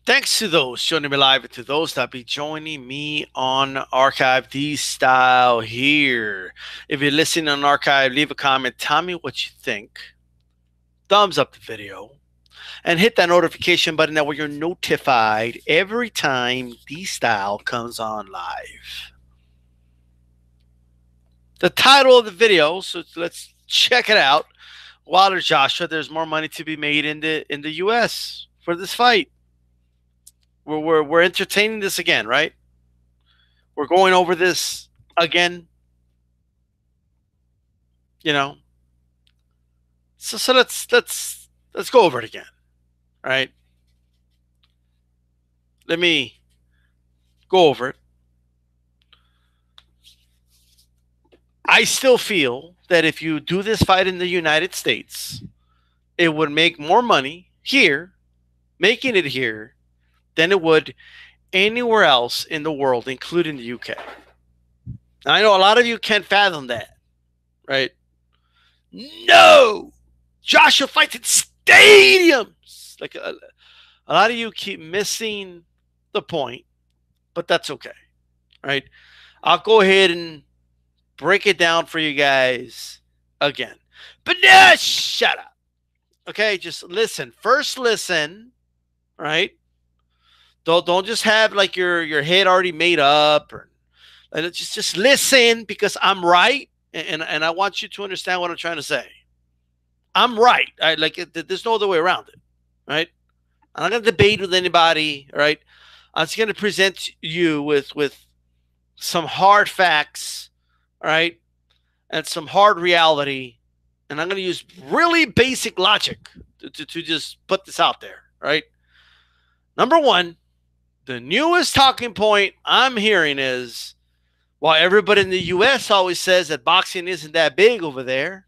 Thanks to those joining me live and to those that be joining me on Archive D Style here. If you're listening on Archive, leave a comment. Tell me what you think. Thumbs up the video and hit that notification button that way you're notified every time D Style comes on live. The title of the video, so let's check it out. Wilder Joshua, there's more money to be made in the US for this fight. We're entertaining this again, right? We're going over this again. You know. So let's go over it again. Right? Let me go over it. I still feel that if you do this fight in the United States, it would make more money here, making it here, than it would anywhere else in the world, including the UK. Now, I know a lot of you can't fathom that, right? No! Joshua fights in stadiums! Like a lot of you keep missing the point, but that's okay, right? I'll go ahead and break it down for you guys again. But no, shut up. Okay, just listen. First listen, right? Don't just have like your head already made up, or just listen, because I'm right, and I want you to understand what I'm trying to say. I'm right. There's no other way around it, right? I'm not gonna debate with anybody, right? I'm just gonna present you with some hard facts, right, and some hard reality, and I'm gonna use really basic logic to just put this out there, right? Number one. The newest talking point I'm hearing is, while everybody in the U.S. always says that boxing isn't that big over there,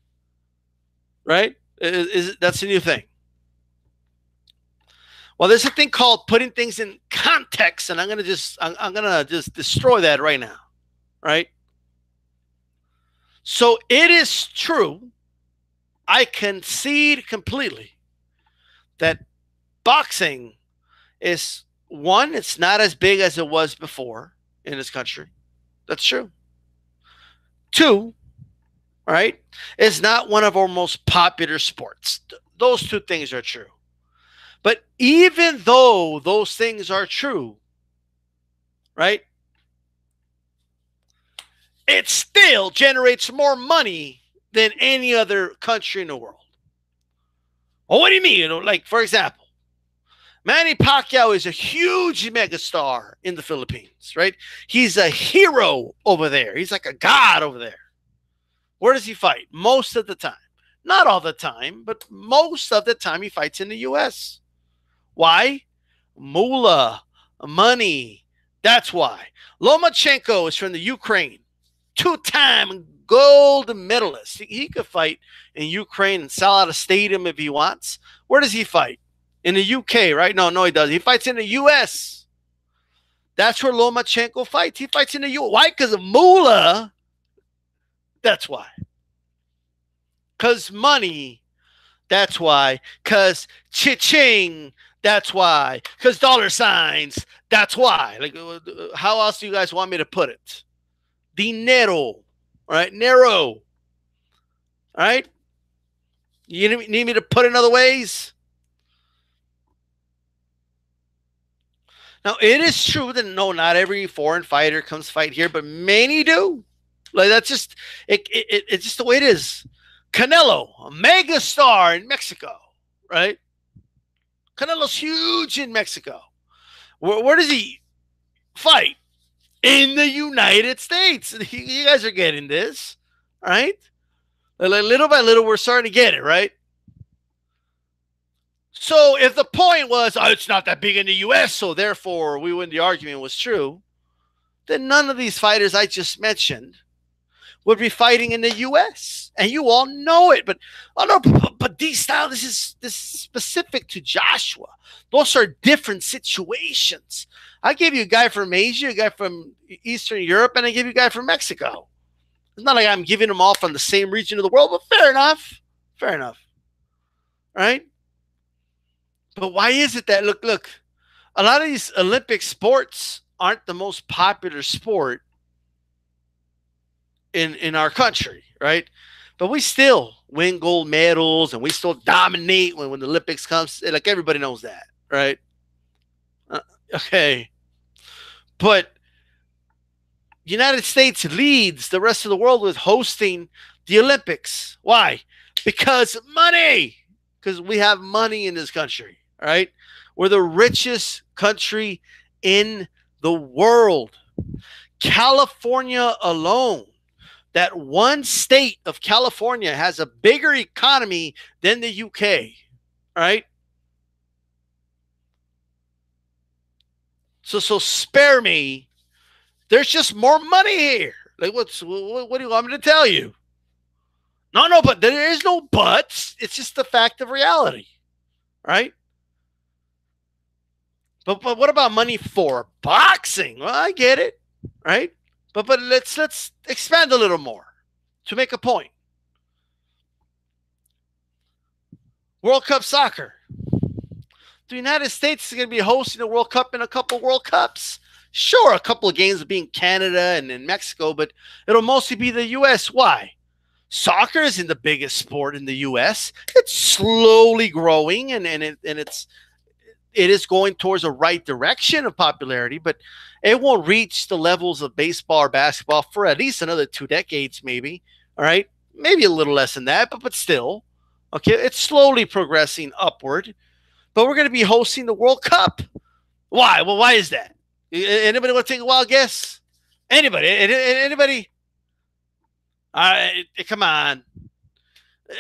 right? That's a new thing. Well, there's a thing called putting things in context, and I'm gonna just destroy that right now, right? So it is true. I concede completely that boxing is, one, it's not as big as it was before in this country. That's true. Two, right, it's not one of our most popular sports. Those two things are true. But even though those things are true, right, it still generates more money than any other country in the world. Well, what do you mean? Like, for example, Manny Pacquiao is a huge megastar in the Philippines, right? He's a hero over there. He's like a god over there. Where does he fight? Most of the time. Not all the time, but most of the time he fights in the U.S. Why? Moolah, money. That's why. Lomachenko is from the Ukraine. Two-time gold medalist. He could fight in Ukraine and sell out a stadium if he wants. Where does he fight? In the UK, right? No, he doesn't. He fights in the US. That's where Lomachenko fights. He fights in the US. Why? Because of moolah. That's why. Because money. That's why. Because cha-ching. That's why. Because dollar signs. That's why. Like, how else do you guys want me to put it? Dinero. Right? Nero. All right? You need me to put it in other ways? Now, it is true that not every foreign fighter comes fight here, but many do. Like, that's just it's just the way it is. Canelo, a mega star in Mexico, right? Canelo's huge in Mexico. Where does he fight? In the United States. You guys are getting this, right? Like, little by little, we're starting to get it, right? So if the point was, oh, it's not that big in the U.S., so therefore we win, the argument was true, then none of these fighters I just mentioned would be fighting in the U.S. And you all know it. But oh no, but D-Style, this is specific to Joshua. Those are different situations. I gave you a guy from Asia, a guy from Eastern Europe, and I gave you a guy from Mexico. It's not like I'm giving them all from the same region of the world, but fair enough. Fair enough. Right? But why is it that, look, a lot of these Olympic sports aren't the most popular sport in our country, right? But we still win gold medals and we still dominate when the Olympics comes. Like everybody knows that, right? Okay. But United States leads the rest of the world with hosting the Olympics. Why? Because money. Because we have money in this country, right? We're the richest country in the world. California alone, that one state of California has a bigger economy than the UK, right? So spare me. There's just more money here. Like what do you want me to tell you? No, but there is no buts. It's just the fact of reality, right? But what about money for boxing? Well, I get it, right? But let's expand a little more to make a point. World Cup soccer. The United States is going to be hosting a World Cup and a couple World Cups. Sure, a couple of games will be in Canada and in Mexico, but it'll mostly be the U.S. Why? Soccer isn't the biggest sport in the U.S. It's slowly growing, and it is going towards the right direction of popularity, but it won't reach the levels of baseball or basketball for at least another 2 decades, maybe. All right, maybe a little less than that, but still, okay, it's slowly progressing upward. But we're going to be hosting the World Cup. Why? Well, why is that? Anybody want to take a wild guess? Anybody? Anybody? Come on.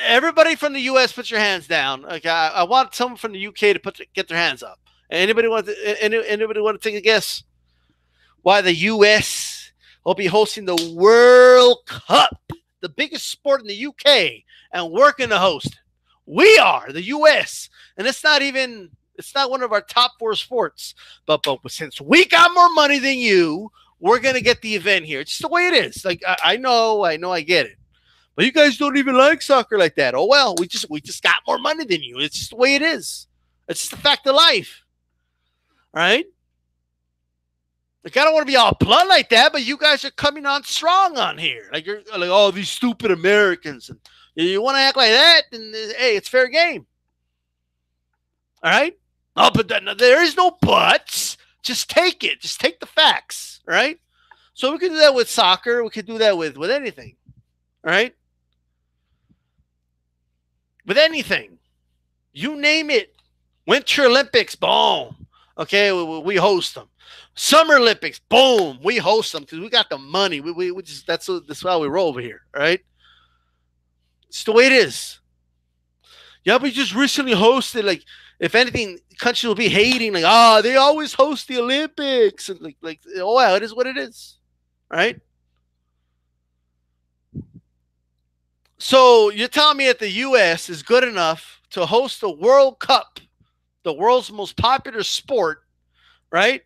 Everybody from the U.S., put your hands down. Okay, I want someone from the U.K. to get their hands up. Anybody want to take a guess why the U.S. will be hosting the World Cup, the biggest sport in the U.K., and we're going to host it? We are the U.S., and it's not one of our top 4 sports. But since we got more money than you, we're going to get the event here. It's just the way it is. Like I know, I get it. But you guys don't even like soccer like that. Oh, well, we just got more money than you. It's just the way it is. It's just the fact of life. All right? Like, I don't want to be all blunt like that, but you guys are coming on strong on here. Like, you're like, oh, these stupid Americans. And you want to act like that, then, hey, it's fair game. All right? Oh, but there is no buts. Just take it. Just take the facts. All right? So we can do that with soccer. We could do that with anything. All right? With anything. You name it. Winter Olympics, boom. Okay, we host them. Summer Olympics, boom. We host them because we got the money. We just that's how we roll over here. All right? It's the way it is. Yeah, we just recently hosted, like, if anything, countries will be hating, like, they always host the Olympics. And like, oh, well, it is what it is. Right? So you're telling me that the U.S. is good enough to host the World Cup, the world's most popular sport, right?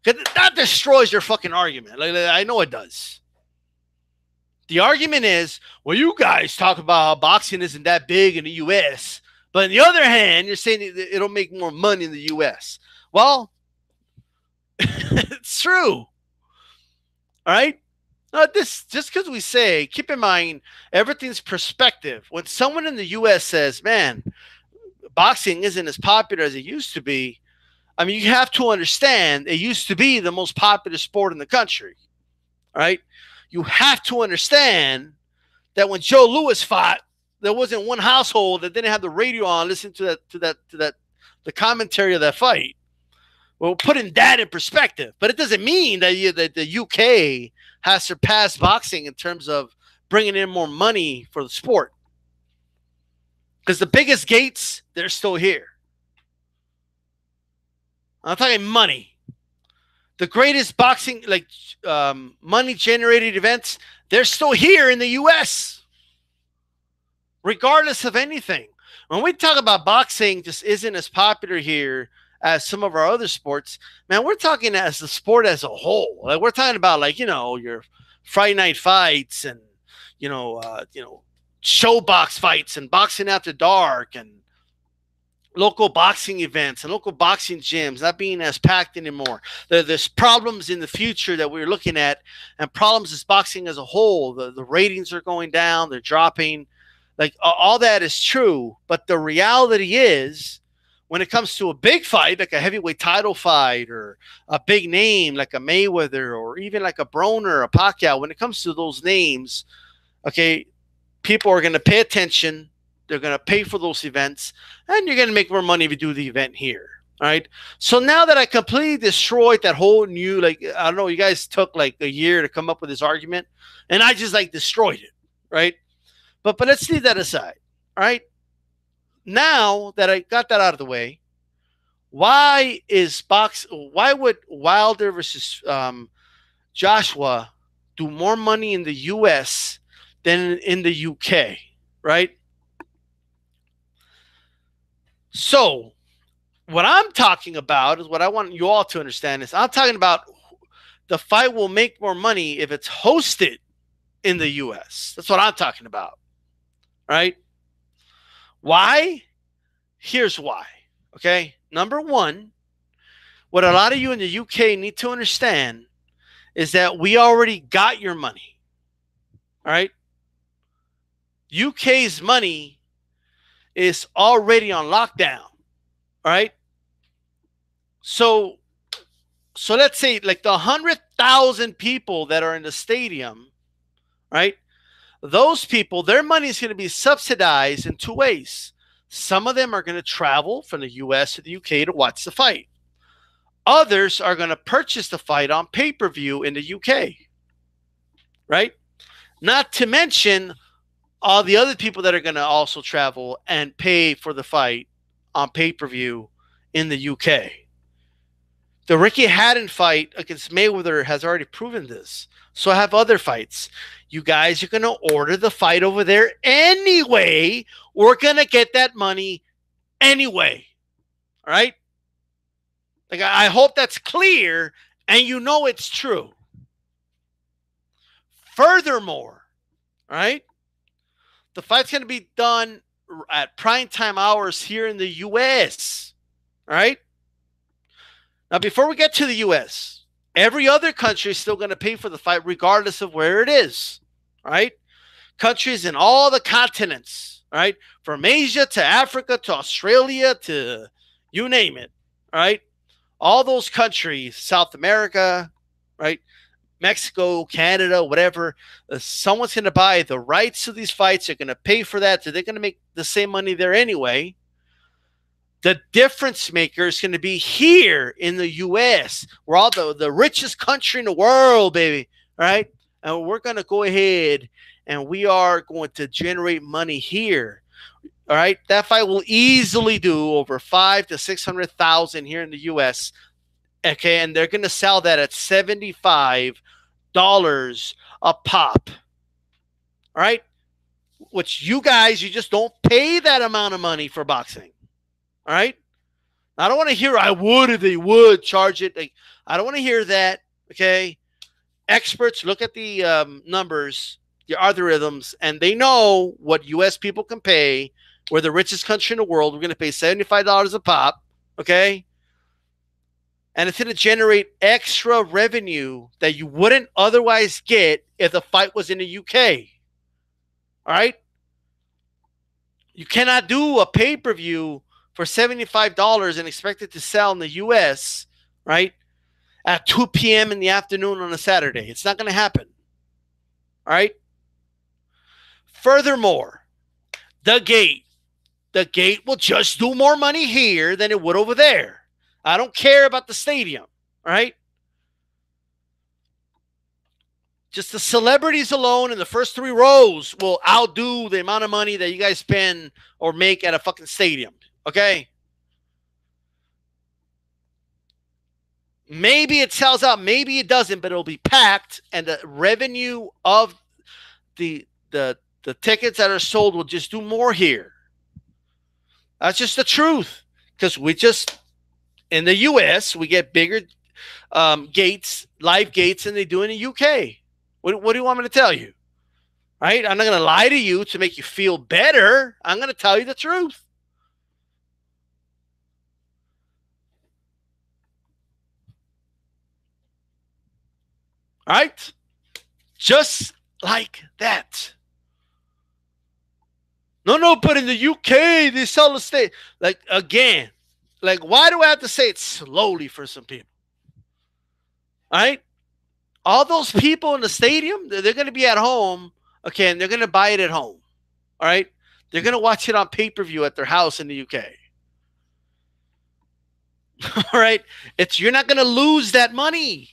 That destroys your fucking argument. Like, I know it does. The argument is, well, you guys talk about how boxing isn't that big in the U.S., but on the other hand, you're saying it'll make more money in the U.S. Well, it's true. All right? This just because we say, keep in mind, everything's perspective. When someone in the U.S. says, man, boxing isn't as popular as it used to be, I mean, you have to understand it used to be the most popular sport in the country. All right? You have to understand that when Joe Louis fought, there wasn't one household that didn't have the radio on listening to the commentary of that fight. Well, putting that in perspective, but it doesn't mean that the UK has surpassed boxing in terms of bringing in more money for the sport. Because the biggest gates, they're still here. I'm talking money. The greatest boxing, like money-generated events, they're still here in the U.S., regardless of anything. When we talk about boxing just isn't as popular here as some of our other sports, man, we're talking as the sport as a whole. Like, we're talking about, like, your Friday night fights and, show box fights and boxing after dark and local boxing events and local boxing gyms not being as packed anymore. There's problems in the future that we're looking at, and problems is boxing as a whole. The ratings are going down, they're dropping. Like all that is true, but the reality is, when it comes to a big fight, like a heavyweight title fight or a big name like a Mayweather or even like a Broner, a Pacquiao, when it comes to those names, okay, people are going to pay attention. They're going to pay for those events, and you're going to make more money if you do the event here. All right. So now that I completely destroyed that whole new, like, I don't know, you guys took like a year to come up with this argument, and I just like destroyed it. Right. But let's leave that aside. All right. Now that I got that out of the way, why would Wilder versus Joshua do more money in the US than in the UK? Right. So what I'm talking about is what I want you all to understand is I'm talking about the fight will make more money if it's hosted in the US. That's what I'm talking about. Right? Why? Here's why. Okay? Number one, what a lot of you in the UK need to understand is that we already got your money. All right? UK's money is already on lockdown. All right? So let's say like the 100,000 people that are in the stadium, right? Those people, their money is going to be subsidized in two ways. Some of them are going to travel from the US to the UK to watch the fight. Others are going to purchase the fight on pay-per-view in the UK, right? Not to mention all the other people that are going to also travel and pay for the fight on pay-per-view in the UK. The Ricky Hatton fight against Mayweather has already proven this. So I have other fights. You guys are going to order the fight over there anyway. We're going to get that money anyway. All right? Like, I hope that's clear and you know it's true. Furthermore, all right, the fight's going to be done at prime time hours here in the U.S. All right? Now, before we get to the U.S., every other country is still going to pay for the fight regardless of where it is. All right? Countries in all the continents, all right? From Asia to Africa to Australia to you name it, all right? All those countries, South America, right? Mexico, Canada, whatever, someone's going to buy the rights to these fights. They're going to pay for that. So they're going to make the same money there anyway. The difference maker is going to be here in the U.S. We're all the richest country in the world, baby, right? And we're going to go ahead and we are going to generate money here. All right, that fight will easily do over 500,000 to 600,000 here in the U.S. Okay, and they're going to sell that at $75 a pop. All right, which you guys, you just don't pay that amount of money for boxing. All right, I don't want to hear I would if they would charge it. Like, I don't want to hear that. Okay, experts look at the numbers, the algorithms, and they know what U.S. people can pay. We're the richest country in the world. We're going to pay $75 a pop, okay? And it's going to generate extra revenue that you wouldn't otherwise get if the fight was in the UK. All right? You cannot do a pay-per-view for $75 and expect it to sell in the US, right, at 2 p.m. in the afternoon on a Saturday. It's not going to happen. All right? Furthermore, the gate will just do more money here than it would over there. I don't care about the stadium, all right? Just the celebrities alone in the first 3 rows will outdo the amount of money that you guys spend or make at a fucking stadium, okay? Maybe it sells out, maybe it doesn't, but it'll be packed, and the revenue of the tickets that are sold will just do more here. That's just the truth, because we just, in the U.S., we get bigger gates, live gates, than they do in the U.K. What do you want me to tell you? Right? I'm not going to lie to you to make you feel better. I'm going to tell you the truth. All right? Just like that. No, but in the UK, they sell the state. Like, again, like, why do I have to say it slowly for some people? All right? All those people in the stadium, they're going to be at home, okay, and they're going to buy it at home. All right? They're going to watch it on pay-per-view at their house in the UK. All right? You're not going to lose that money.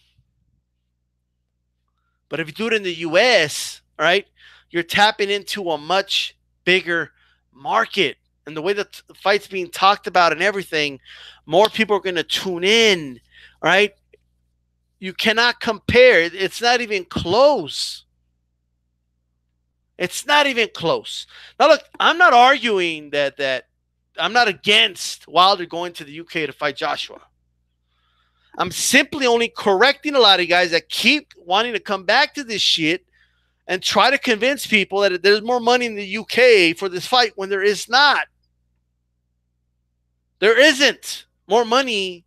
But if you do it in the US, all right, you're tapping into a much bigger market. And the way that the fight's being talked about and everything, more people are going to tune in, all right? You cannot compare. It's not even close. It's not even close. Now, look, I'm not arguing that I'm not against Wilder going to the UK to fight Joshua. I'm simply only correcting a lot of guys that keep wanting to come back to this shit and try to convince people that there's more money in the UK for this fight when there is not. There isn't more money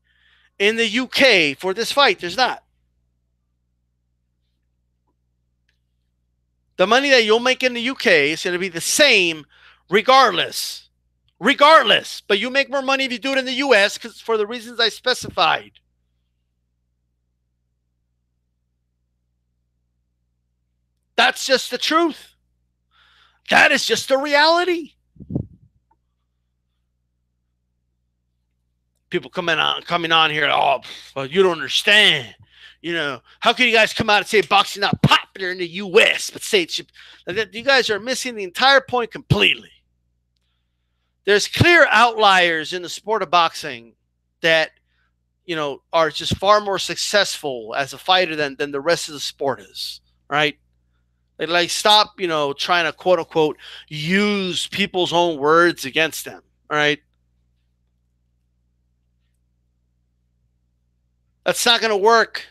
in the UK for this fight. There's not. The money that you'll make in the UK is going to be the same regardless. Regardless. But you make more money if you do it in the US because for the reasons I specified. That's just the truth. That is just the reality. People coming on here, oh, well, you don't understand. You know, how can you guys come out and say boxing not popular in the U.S., but say it should? You guys are missing the entire point completely. There's clear outliers in the sport of boxing that, you know, are just far more successful as a fighter than the rest of the sport is, right? Like, stop, you know, trying to quote unquote use people's own words against them. All right. That's not going to work.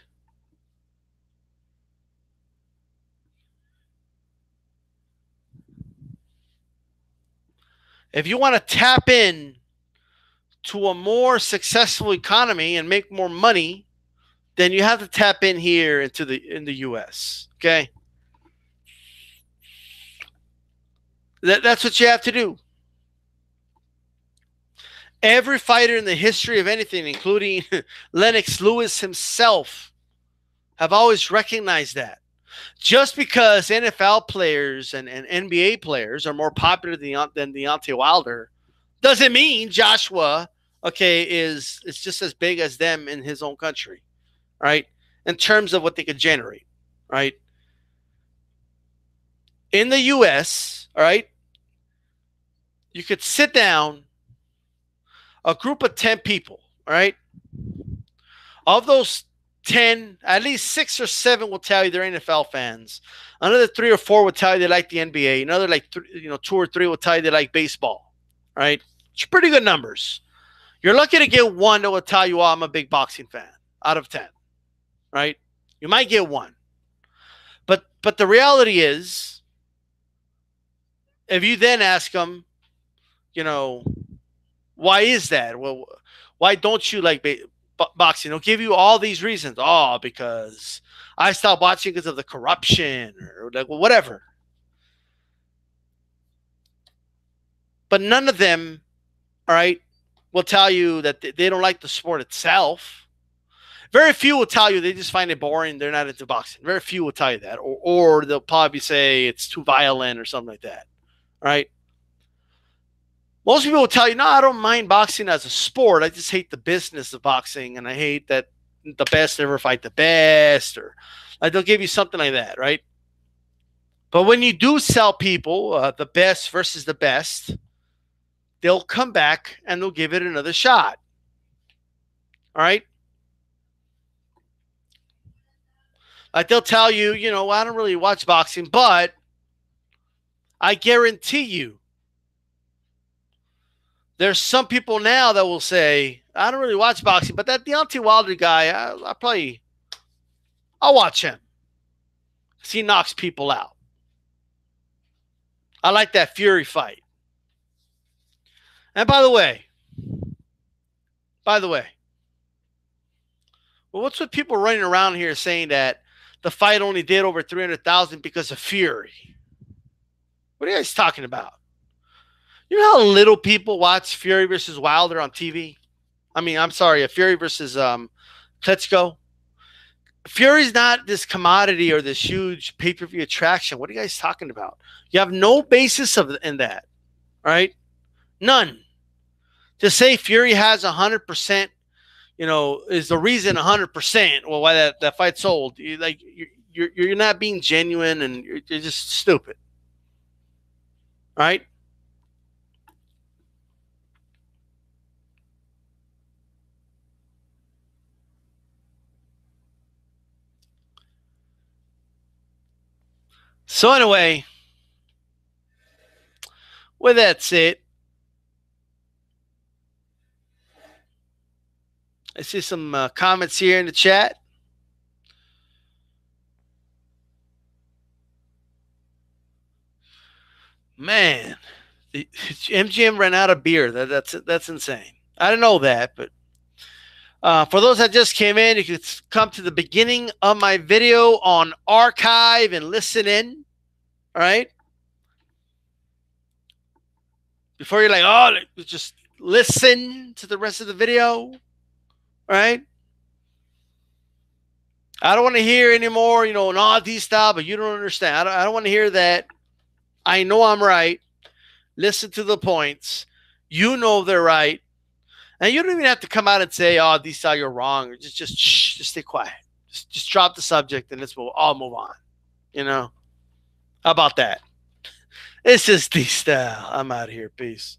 If you want to tap in to a more successful economy and make more money, then you have to tap in here in the US. Okay. That's what you have to do. Every fighter in the history of anything, including Lennox Lewis himself, have always recognized that. Just because NFL players and NBA players are more popular than Deontay Wilder doesn't mean Joshua, okay, is just as big as them in his own country, right? In terms of what they could generate, right? In the US, all right, you could sit down a group of 10 people, all right? Of those 10, at least 6 or 7 will tell you they're NFL fans. Another 3 or 4 will tell you they like the NBA. Another 2 or 3 will tell you they like baseball, right? It's pretty good numbers. You're lucky to get one that will tell you, oh, I'm a big boxing fan out of 10, right? You might get one. But the reality is, if you then ask them, you know, why is that? Well, why don't you like boxing? They'll give you all these reasons. Oh, because I stopped watching because of the corruption or like whatever. But none of them, all right, will tell you that they don't like the sport itself. Very few will tell you they just find it boring. They're not into boxing. Very few will tell you that. Or they'll probably say it's too violent or something like that. All right. Most people will tell you, no, I don't mind boxing as a sport. I just hate the business of boxing, and I hate that the best never fight the best, or like they'll give you something like that, right? But when you do sell people the best versus the best, they'll come back and they'll give it another shot. All right? Like they'll tell you, you know, I don't really watch boxing, but I guarantee you there's some people now that will say, I don't really watch boxing, but that Deontay Wilder guy, I'll watch him. Because he knocks people out. I like that Fury fight. And by the way, well, what's with people running around here saying that the fight only did over 300,000 because of Fury. What are you guys talking about? You know how little people watch Fury versus Wilder on TV? I mean, I'm sorry, Fury versus Klitschko. Fury's not this commodity or this huge pay-per-view attraction. What are you guys talking about? You have no basis in that, right? None. To say Fury has 100%, is the reason 100%. Well, why that fight sold? You're not being genuine, and you're just stupid, right? So anyway, with that said, I see some comments here in the chat. Man, the MGM ran out of beer. That's insane. I didn't know that, but for those that just came in, you can come to the beginning of my video on archive and listen in. All right. Before you're like, oh, just listen to the rest of the video. All right. I don't want to hear anymore, nah, these style, but you don't understand. I don't want to hear that. I know I'm right. Listen to the points. You know they're right. And you don't even have to come out and say, oh, these style, you're wrong. Or just stay quiet. Just drop the subject and all move on. How about that? It's just D-Style. I'm out of here. Peace.